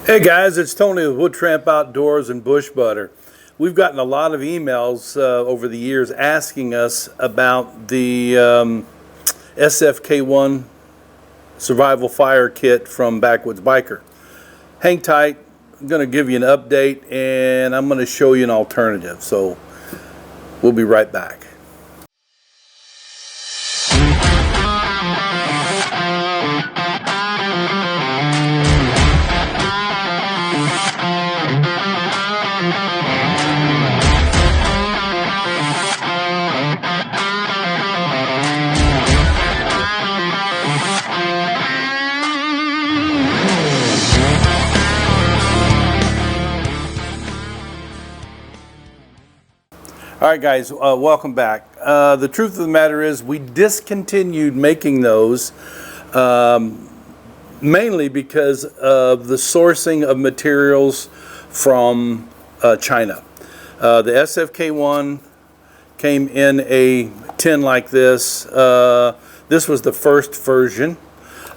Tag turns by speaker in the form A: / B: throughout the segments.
A: Hey guys, it's Tony with Wood Tramp Outdoors and Bush Butter. We've gotten a lot of emails over the years asking us about the SFK1 Survival Fire Kit from Backwoods Biker. Hang tight, I'm going to give you an update and I'm going to show you an alternative. So we'll be right back. Alright guys, welcome back. The truth of the matter is we discontinued making those mainly because of the sourcing of materials from China. The SFK1 came in a tin like this. This was the first version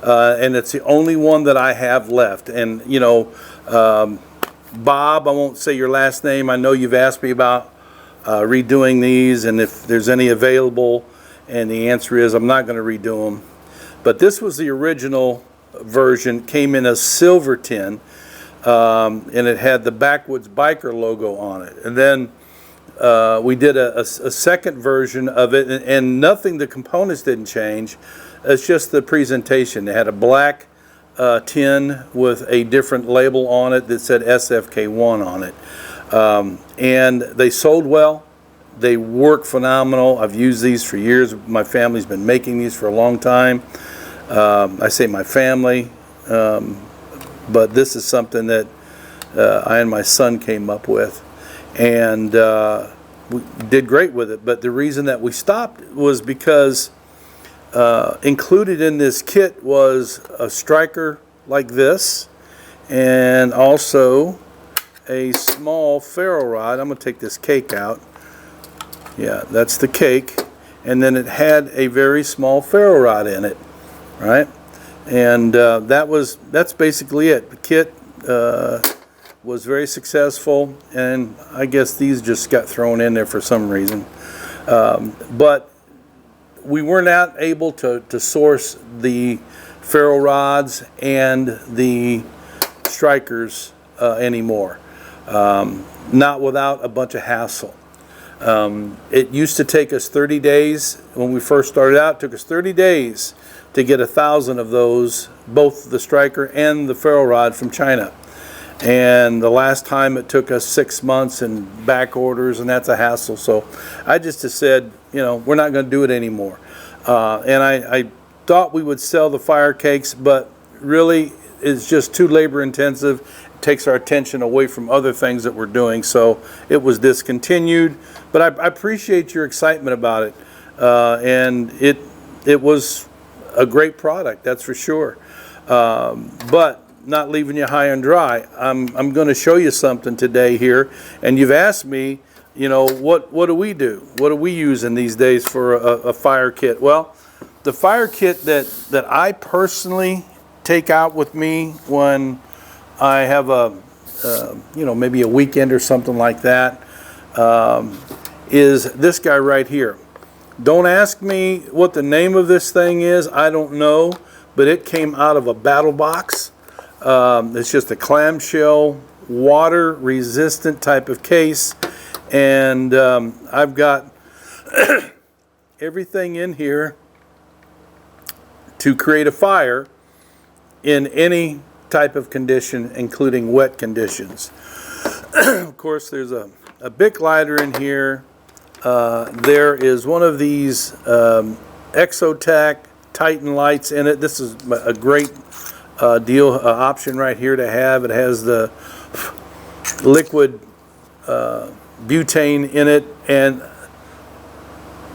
A: and it's the only one that I have left. And you know, Bob, I won't say your last name, I know you've asked me about redoing these and if there's any available, and the answer is I'm not going to redo them. But this was the original version, came in a silver tin, and it had the Backwoods Biker logo on it. And then we did a second version of it, and nothing, the components didn't change. It's just the presentation. It had a black tin with a different label on it that said SFK1 on it. And they sold well. They work phenomenal. I've used these for years. My family's been making these for a long time. I say my family, but this is something that I and my son came up with, and we did great with it. But the reason that we stopped was because included in this kit was a striker like this, and also a small ferro rod. I'm going to take this cake out. Yeah, that's the cake. And then it had a very small ferro rod in it, right? And that's basically it. The kit was very successful, and I guess these just got thrown in there for some reason. But we were not able to source the ferro rods and the strikers anymore. Not without a bunch of hassle. It used to take us 30 days when we first started out. It took us 30 days to get 1,000 of those, both the striker and the ferro rod from China. And the last time it took us 6 months and back orders, and that's a hassle. So I just said, you know, we're not going to do it anymore. And I thought we would sell the fire cakes, but really it's just too labor intensive. Takes our attention away from other things that we're doing, so it was discontinued. But I appreciate your excitement about it, and it was a great product, that's for sure. But not leaving you high and dry. I'm going to show you something today here, and you've asked me, you know, what do we do? What do we use in these days for a fire kit? Well, the fire kit that I personally take out with me when I have you know, maybe a weekend or something like that, is this guy right here. Don't ask me what the name of this thing is. I don't know, but it came out of a battle box. It's just a clamshell, water resistant type of case, and I've got everything in here to create a fire in any type of condition, including wet conditions. Of course, there's a Bic lighter in here. There is one of these Exotech Titan lights in it. This is a great option right here to have. It has the liquid butane in it, and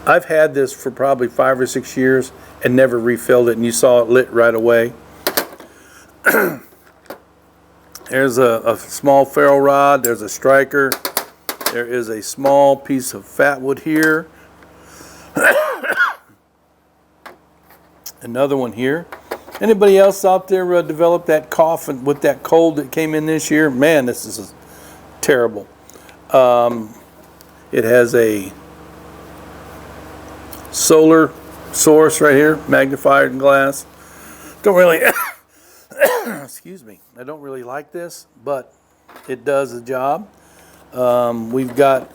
A: I've had this for probably 5 or 6 years and never refilled it, and you saw it lit right away. There's a small ferro rod, there's a striker, there is a small piece of fat wood here, another one here, Anybody else out there developed that cough and with that cold that came in this year? Man, this is terrible. It has a solar source right here, magnified glass. Don't really, excuse me, I don't really like this, but it does the job. We've got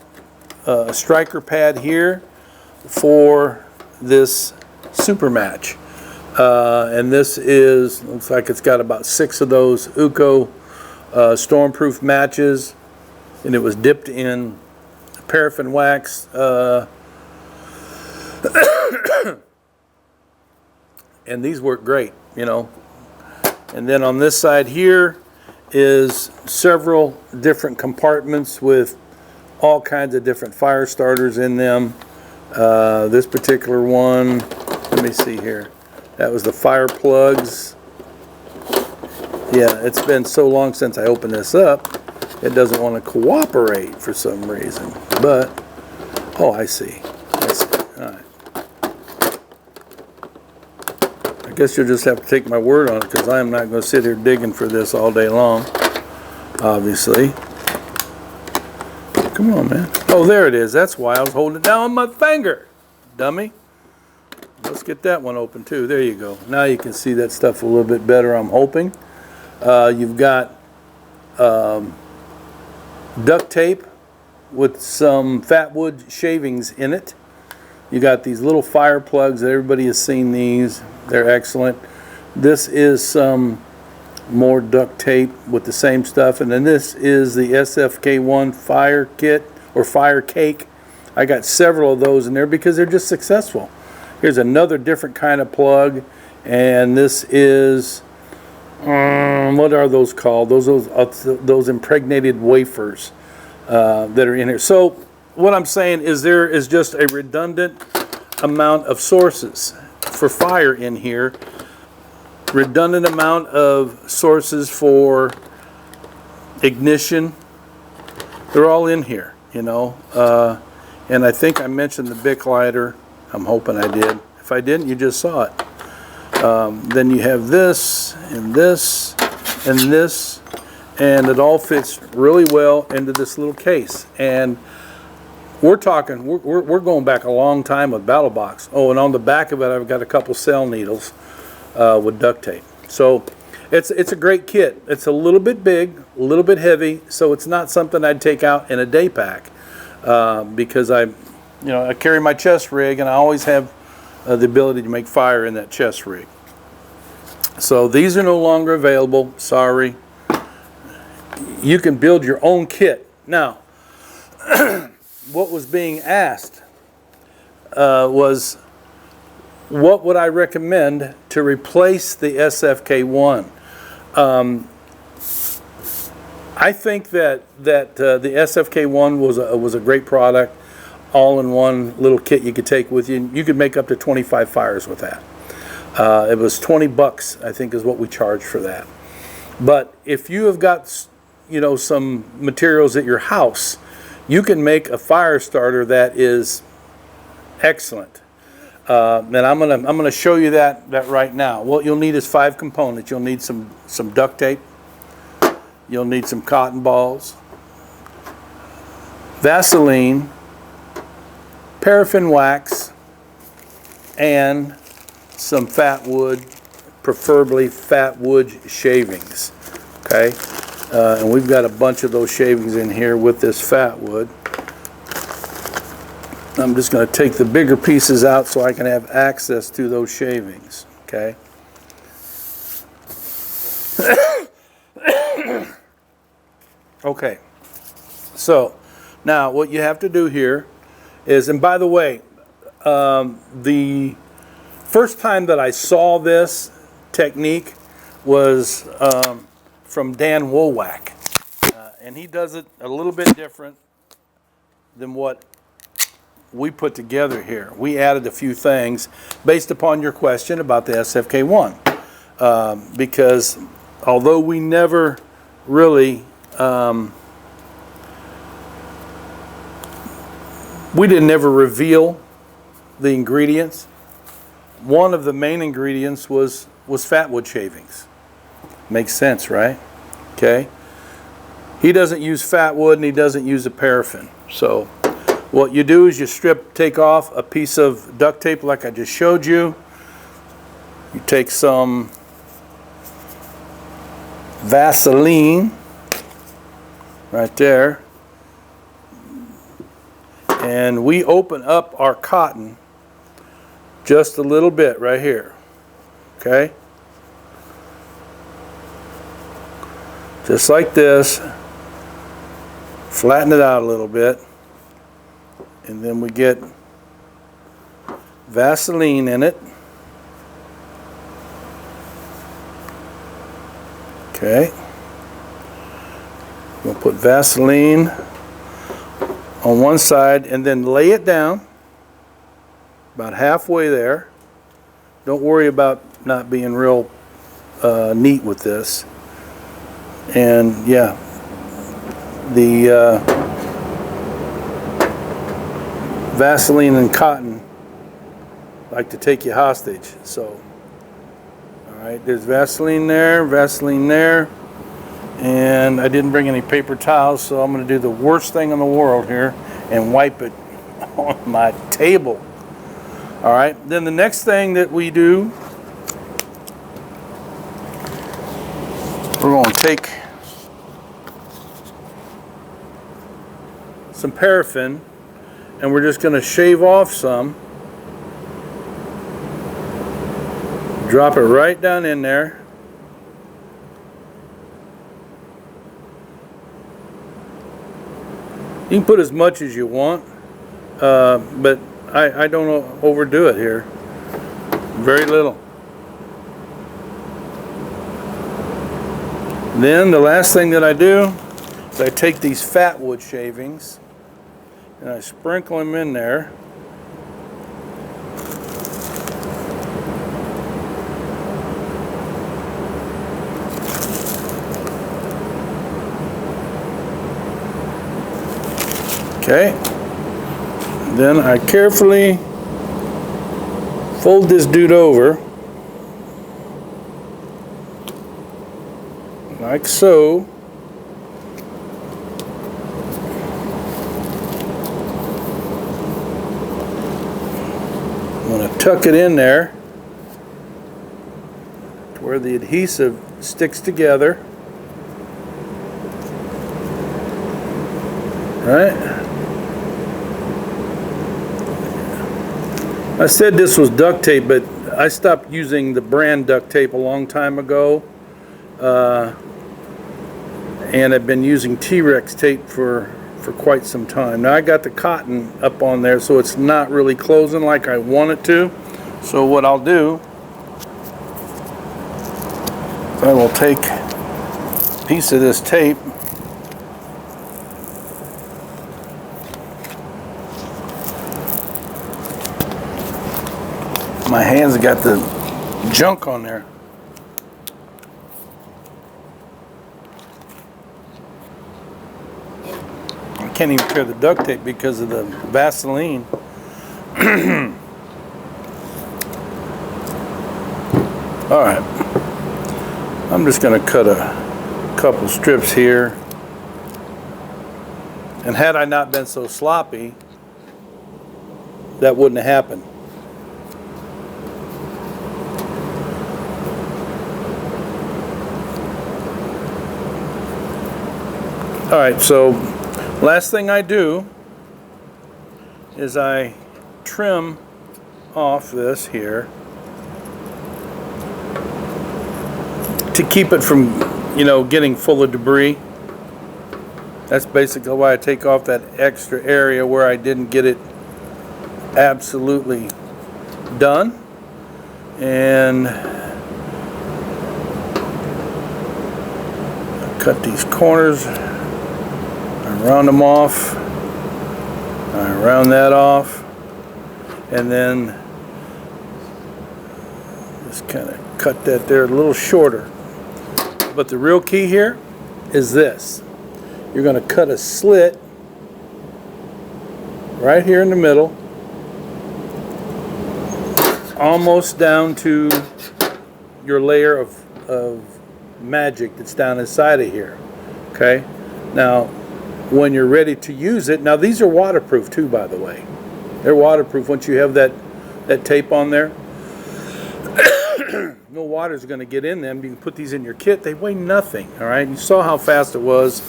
A: a striker pad here for this super match. And this looks like it's got about 6 of those UCO stormproof matches, and it was dipped in paraffin wax. And these work great, you know. And then on this side here is several different compartments with all kinds of different fire starters in them. This particular one, let me see here. That was the fire plugs. Yeah, it's been so long since I opened this up, it doesn't want to cooperate for some reason. But, oh, I see. I see. All right. I guess you'll just have to take my word on it, because I am not going to sit here digging for this all day long, obviously. Come on, man. Oh, there it is. That's why I was holding it down with my finger, dummy. Let's get that one open too. There you go. Now you can see that stuff a little bit better, I'm hoping. You've got duct tape with some fat wood shavings in it. You got these little fire plugs. Everybody has seen these. They're excellent. This is some more duct tape with the same stuff. And then this is the SFK1 Fire Kit or Fire Cake. I got several of those in there because they're just successful. Here's another different kind of plug. And this is, what are those called? Those impregnated wafers that are in here. So what I'm saying is there is just a redundant amount of sources for fire in here. Redundant amount of sources for ignition. They're all in here, you know. And I think I mentioned the Bic lighter. I'm hoping I did. If I didn't, you just saw it. Then you have this and this and this, and it all fits really well into this little case. And we're talking, we're going back a long time with Battle Box. Oh, and on the back of it, I've got a couple cell needles with duct tape. So it's a great kit. It's a little bit big, a little bit heavy, so it's not something I'd take out in a day pack because I carry my chest rig, and I always have the ability to make fire in that chest rig. So these are no longer available. Sorry. You can build your own kit. Now, what was being asked was, what would I recommend to replace the SFK1? I think that the SFK1 was a great product, all-in-one little kit you could take with you. You could make up to 25 fires with that. It was $20, I think, is what we charged for that. But if you have got, some materials at your house, you can make a fire starter that is excellent. And I'm gonna show you that right now. What you'll need is 5 components. You'll need some duct tape. You'll need some cotton balls, Vaseline, paraffin wax, and some fat wood, preferably fat wood shavings. Okay, and we've got a bunch of those shavings in here with this fat wood. I'm just going to take the bigger pieces out so I can have access to those shavings. Okay. Okay. So now what you have to do here is, and by the way, the first time that I saw this technique was from Dan Wowak, and he does it a little bit different than what we put together here. We added a few things based upon your question about the SFK1, because although we never really we didn't ever reveal the ingredients. One of the main ingredients was was fat wood shavings. Makes sense, right? Okay. He doesn't use fat wood and he doesn't use a paraffin. So what you do is you take off a piece of duct tape like I just showed you. You take some Vaseline right there, and we open up our cotton just a little bit right here. Okay? Just like this. Flatten it out a little bit, and then we get Vaseline in it. Okay. We'll put Vaseline on one side and then lay it down about halfway there. Don't worry about not being real neat with this. And yeah, the Vaseline and cotton like to take you hostage. So, all right, there's Vaseline there, and I didn't bring any paper towels, so I'm going to do the worst thing in the world here and wipe it on my table. All right, then the next thing that we do, we're going to take some paraffin and we're just going to shave off some. Drop it right down in there. You can put as much as you want, but I don't overdo it here. Very little. Then the last thing that I do is I take these fat wood shavings and I sprinkle them in there. Okay, then I carefully fold this dude over, like so. I'm going to tuck it in there to where the adhesive sticks together. Right? I said this was duct tape, but I stopped using the brand duct tape a long time ago, and I've been using T-Rex tape for quite some time. Now I got the cotton up on there, so it's not really closing like I want it to. So what I'll do, I will take a piece of this tape, my hands got the junk on there. I can't even tear the duct tape because of the Vaseline. All right, I'm just going to cut a couple strips here. And had I not been so sloppy, that wouldn't have happened. All right, so last thing I do is I trim off this here to keep it from, getting full of debris. That's basically why I take off that extra area where I didn't get it absolutely done. And cut these corners. I round them off, I round that off, and then just kind of cut that there a little shorter. But the real key here is this. You're going to cut a slit right here in the middle, almost down to your layer of magic that's down inside of here. Okay, now when you're ready to use it, now these are waterproof too, by the way. They're waterproof once you have that tape on there. No water's going to get in them. You can put these in your kit. They weigh nothing. All right, you saw how fast it was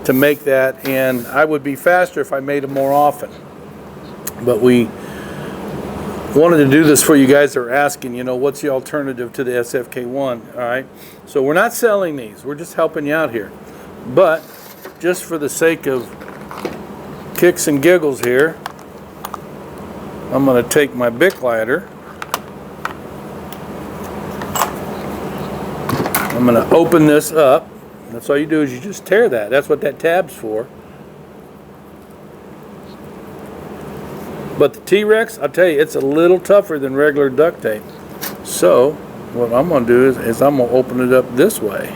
A: to make that, and I would be faster if I made them more often. But we wanted to do this for you guys that are asking, you know, what's the alternative to the SFK1? All right, so we're not selling these. We're just helping you out here. But just for the sake of kicks and giggles here, I'm going to take my Bic lighter. I'm going to open this up. That's all you do is you just tear that. That's what that tab's for. But the T-Rex, I'll tell you, it's a little tougher than regular duct tape. So what I'm going to do is I'm going to open it up this way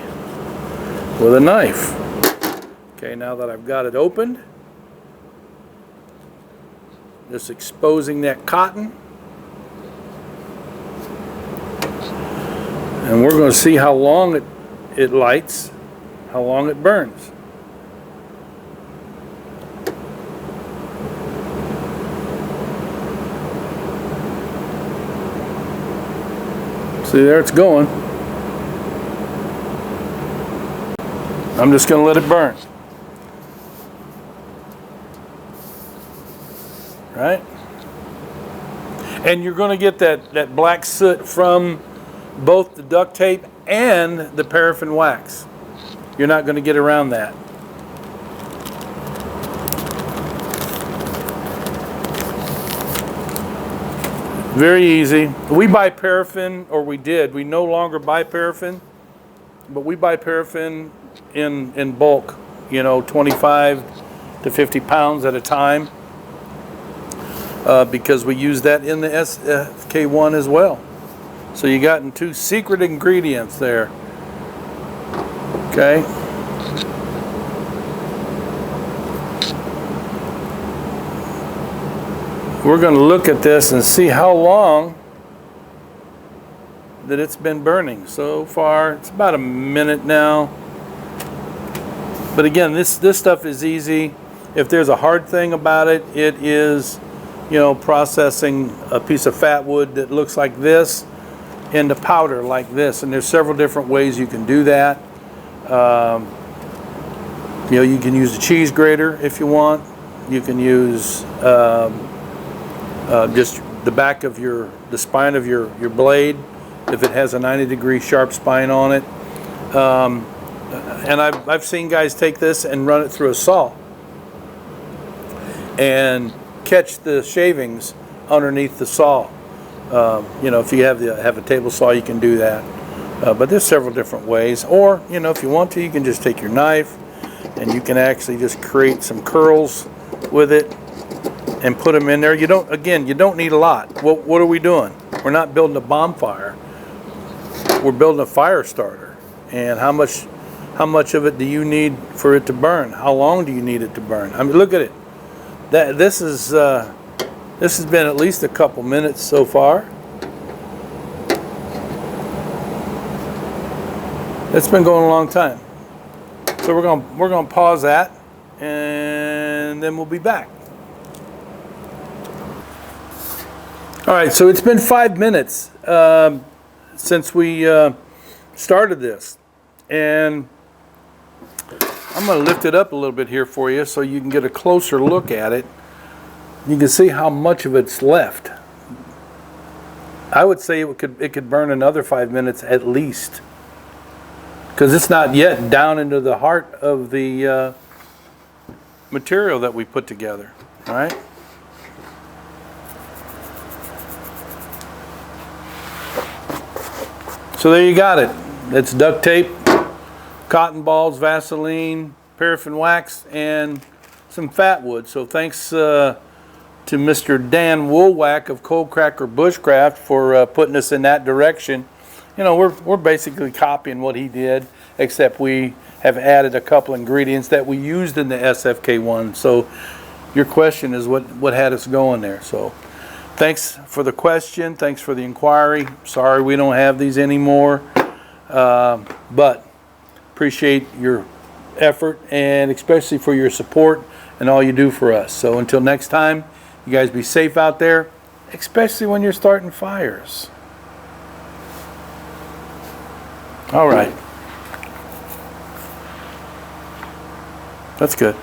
A: with a knife. Okay, now that I've got it opened, just exposing that cotton. And we're going to see how long it lights, how long it burns. See, there it's going. I'm just going to let it burn. Right? And you're going to get that black soot from both the duct tape and the paraffin wax. You're not going to get around that. Very easy. We buy paraffin, or we did. We no longer buy paraffin, but we buy paraffin in bulk, you know, 25 to 50 pounds at a time, because we use that in the SFK1 as well. So you got two secret ingredients there. Okay. We're going to look at this and see how long that it's been burning. So far, it's about a minute now. But again, this stuff is easy. If there's a hard thing about it, it is, you know, processing a piece of fat wood that looks like this into powder like this, and there's several different ways you can do that. You know, you can use a cheese grater if you want. You can use just the back of the spine of your blade if it has a 90-degree sharp spine on it. And I've seen guys take this and run it through a saw and catch the shavings underneath the saw. You know, if you have a table saw, you can do that. But there's several different ways. Or, you know, if you want to, you can just take your knife and you can actually just create some curls with it and put them in there. You don't need a lot. What are we doing? We're not building a bonfire. We're building a fire starter. And how much of it do you need for it to burn? How long do you need it to burn? I mean, look at it. This has been at least a couple minutes so far. It's been going a long time. So we're gonna pause that, and then we'll be back. All right, so it's been 5 minutes since we started this, and I'm going to lift it up a little bit here for you so you can get a closer look at it. You can see how much of it's left. I would say it could burn another 5 minutes at least, because it's not yet down into the heart of the material that we put together. All right. So there you got it. It's duct tape, cotton balls, Vaseline, paraffin wax, and some fat wood. So thanks to Mr. Dan Woolwack of Cold Cracker Bushcraft for putting us in that direction. You know, we're basically copying what he did, except we have added a couple ingredients that we used in the SFK1. So your question is what had us going there. So Thanks for the question. Thanks for the inquiry. Sorry we don't have these anymore, but appreciate your effort and especially for your support and all you do for us. So until next time, you guys be safe out there, especially when you're starting fires. All right. That's good.